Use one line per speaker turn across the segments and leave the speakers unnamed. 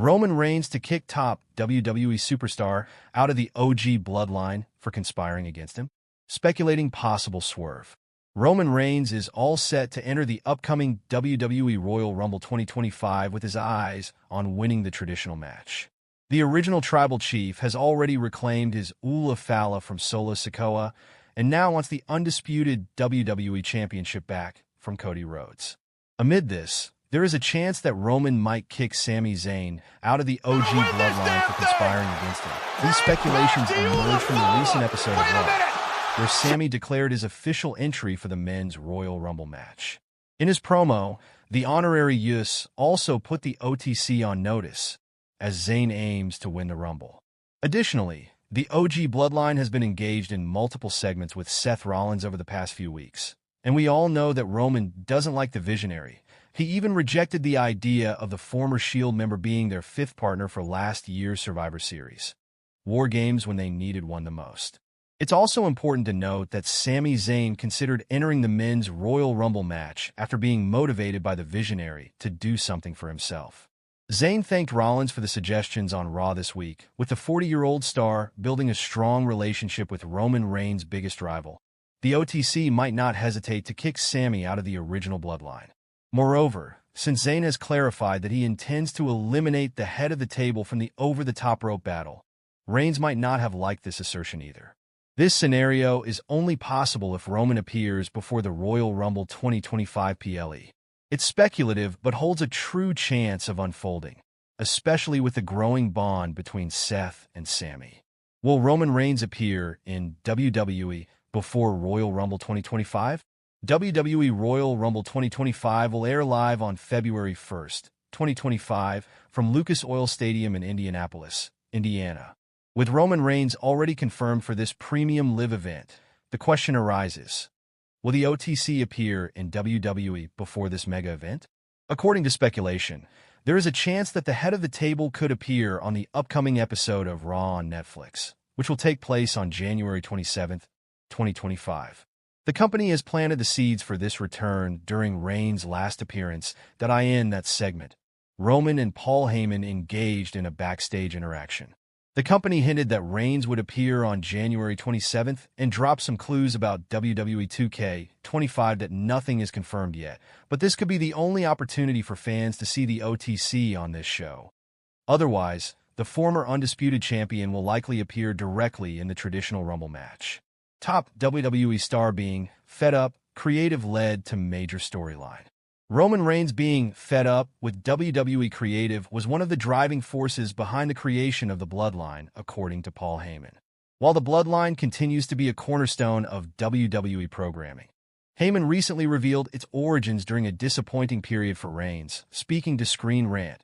Roman Reigns to kick top WWE Superstar out of the OG Bloodline for conspiring against him. Speculating possible swerve. Roman Reigns is all set to enter the upcoming WWE Royal Rumble 2025 with his eyes on winning the traditional match. The original tribal chief has already reclaimed his Ula Fala from Solo Sikoa and now wants the undisputed WWE Championship back from Cody Rhodes. Amid this, there is a chance that Roman might kick Sami Zayn out of the OG Bloodline for conspiring against him. These speculations emerged from the recent episode of Raw, where Sami declared his official entry for the men's Royal Rumble match. In his promo, the Honorary Uce also put the OTC on notice, as Zayn aims to win the Rumble. Additionally, the OG Bloodline has been engaged in multiple segments with Seth Rollins over the past few weeks, and we all know that Roman doesn't like the Visionary. He even rejected the idea of the former Shield member being their fifth partner for last year's Survivor Series WarGames when they needed one the most. It's also important to note that Sami Zayn considered entering the men's Royal Rumble match after being motivated by the Visionary to do something for himself. Zayn thanked Rollins for the suggestions on Raw this week, with the 40-year-old star building a strong relationship with Roman Reigns' biggest rival. The OTC might not hesitate to kick Sami out of the original Bloodline. Moreover, since Zayn has clarified that he intends to eliminate the head of the table from the over-the-top rope battle, Reigns might not have liked this assertion either. This scenario is only possible if Roman appears before the Royal Rumble 2025 PLE. It's speculative but holds a true chance of unfolding, especially with the growing bond between Seth and Sami. Will Roman Reigns appear in WWE before Royal Rumble 2025? WWE Royal Rumble 2025 will air live on February 1st, 2025 from Lucas Oil Stadium in Indianapolis, Indiana. With Roman Reigns already confirmed for this premium live event, the question arises, will the OTC appear in WWE before this mega event? According to speculation, there is a chance that the head of the table could appear on the upcoming episode of Raw on Netflix, which will take place on January 27th, 2025. The company has planted the seeds for this return during Reigns' last appearance that in that segment. Roman and Paul Heyman engaged in a backstage interaction. The company hinted that Reigns would appear on January 27th and dropped some clues about WWE 2K25 that nothing is confirmed yet, but this could be the only opportunity for fans to see the OTC on this show. Otherwise, the former Undisputed Champion will likely appear directly in the traditional Rumble match. Top WWE star being fed up, creative led to major storyline. Roman Reigns being fed up with WWE creative was one of the driving forces behind the creation of the Bloodline, according to Paul Heyman. While the Bloodline continues to be a cornerstone of WWE programming, Heyman recently revealed its origins during a disappointing period for Reigns. Speaking to Screen Rant,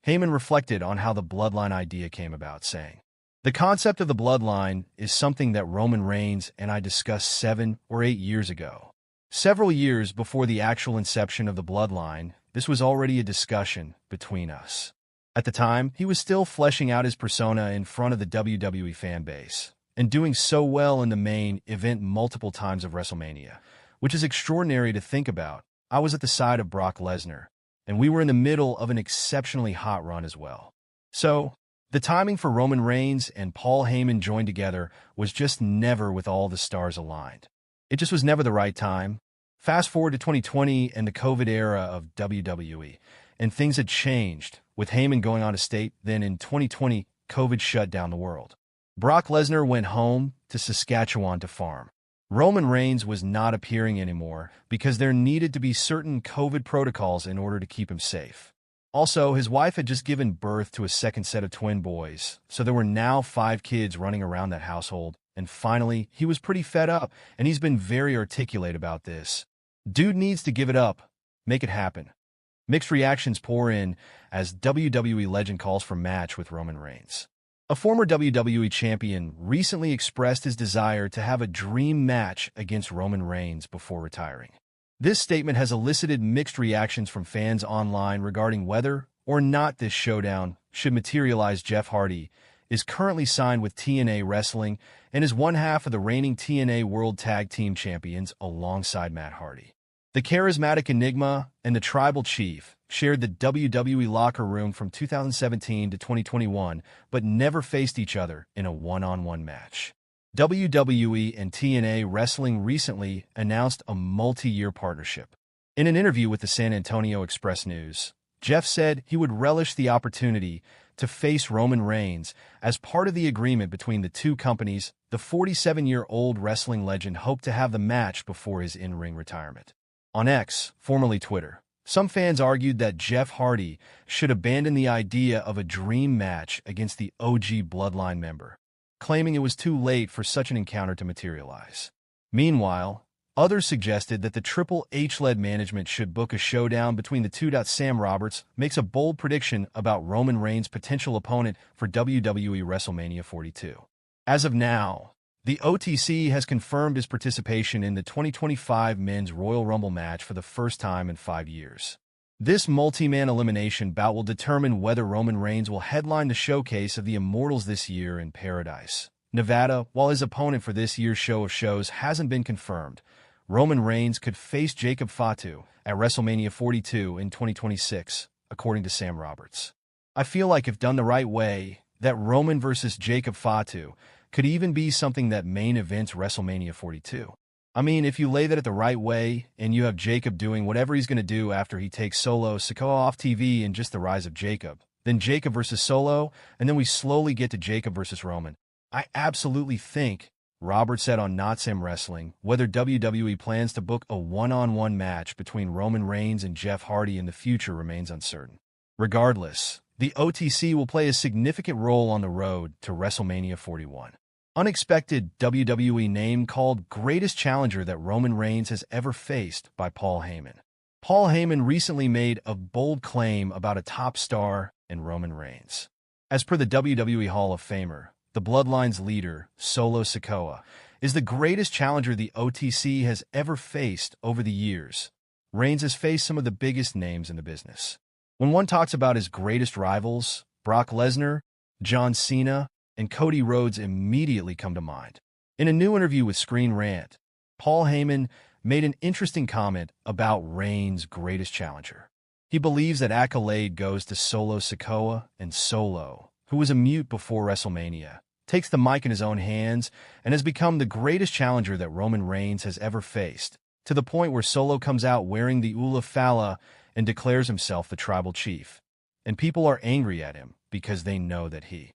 Heyman reflected on how the Bloodline idea came about, saying, "The concept of the Bloodline is something that Roman Reigns and I discussed 7 or 8 years ago. Several years before the actual inception of the Bloodline, this was already a discussion between us. At the time, he was still fleshing out his persona in front of the WWE fan base, and doing so well in the main event multiple times of WrestleMania, which is extraordinary to think about. I was at the side of Brock Lesnar, and we were in the middle of an exceptionally hot run as well. So, the timing for Roman Reigns and Paul Heyman joined together was just never with all the stars aligned. It just was never the right time. Fast forward to 2020 and the COVID era of WWE, and things had changed, with Heyman going on a state. Then in 2020, COVID shut down the world. Brock Lesnar went home to Saskatchewan to farm. Roman Reigns was not appearing anymore because there needed to be certain COVID protocols in order to keep him safe. Also, his wife had just given birth to a second set of twin boys, so there were now 5 kids running around that household. And finally, he was pretty fed up, and he's been very articulate about this. Dude needs to give it up. Make it happen. Mixed reactions pour in as WWE legend calls for match with Roman Reigns. A former WWE champion recently expressed his desire to have a dream match against Roman Reigns before retiring. This statement has elicited mixed reactions from fans online regarding whether or not this showdown should materialize. Jeff Hardy is currently signed with TNA Wrestling and is one half of the reigning TNA World Tag Team Champions alongside Matt Hardy. The charismatic Enigma and the Tribal Chief shared the WWE locker room from 2017 to 2021, but never faced each other in a one-on-one match. WWE and TNA Wrestling recently announced a multi-year partnership. In an interview with the San Antonio Express News, Jeff said he would relish the opportunity to face Roman Reigns as part of the agreement between the two companies. The 47-year-old wrestling legend hoped to have the match before his in-ring retirement. On X, formerly Twitter, some fans argued that Jeff Hardy should abandon the idea of a dream match against the OG Bloodline member, claiming it was too late for such an encounter to materialize. Meanwhile, others suggested that the Triple H-led management should book a showdown between the two. Sam Roberts makes a bold prediction about Roman Reigns' potential opponent for WWE WrestleMania 42. As of now, the OTC has confirmed his participation in the 2025 Men's Royal Rumble match for the first time in 5 years. This multi-man elimination bout will determine whether Roman Reigns will headline the showcase of the Immortals this year in Paradise, Nevada. While his opponent for this year's show of shows hasn't been confirmed, Roman Reigns could face Jacob Fatu at WrestleMania 42 in 2026, according to Sam Roberts. I feel like if done the right way, that Roman versus Jacob Fatu could even be something that main events WrestleMania 42. I mean, if you lay that at the right way, and you have Jacob doing whatever he's going to do after he takes Solo Sikoa off TV and just the rise of Jacob, then Jacob versus Solo, and then we slowly get to Jacob versus Roman. I absolutely think, Roberts said on Not Sam Wrestling, whether WWE plans to book a one-on-one match between Roman Reigns and Jeff Hardy in the future remains uncertain. Regardless, the OTC will play a significant role on the road to WrestleMania 41. Unexpected WWE name called greatest challenger that Roman Reigns has ever faced by Paul Heyman. Paul Heyman recently made a bold claim about a top star in Roman Reigns. As per the WWE Hall of Famer, the Bloodline's leader, Solo Sikoa, is the greatest challenger the OTC has ever faced over the years. Reigns has faced some of the biggest names in the business. When one talks about his greatest rivals, Brock Lesnar, John Cena, and Cody Rhodes immediately come to mind. In a new interview with Screen Rant, Paul Heyman made an interesting comment about Reigns' greatest challenger. He believes that accolade goes to Solo Sikoa, and Solo, who was a mute before WrestleMania, takes the mic in his own hands and has become the greatest challenger that Roman Reigns has ever faced, to the point where Solo comes out wearing the Ula Fala and declares himself the Tribal Chief. And people are angry at him because they know that he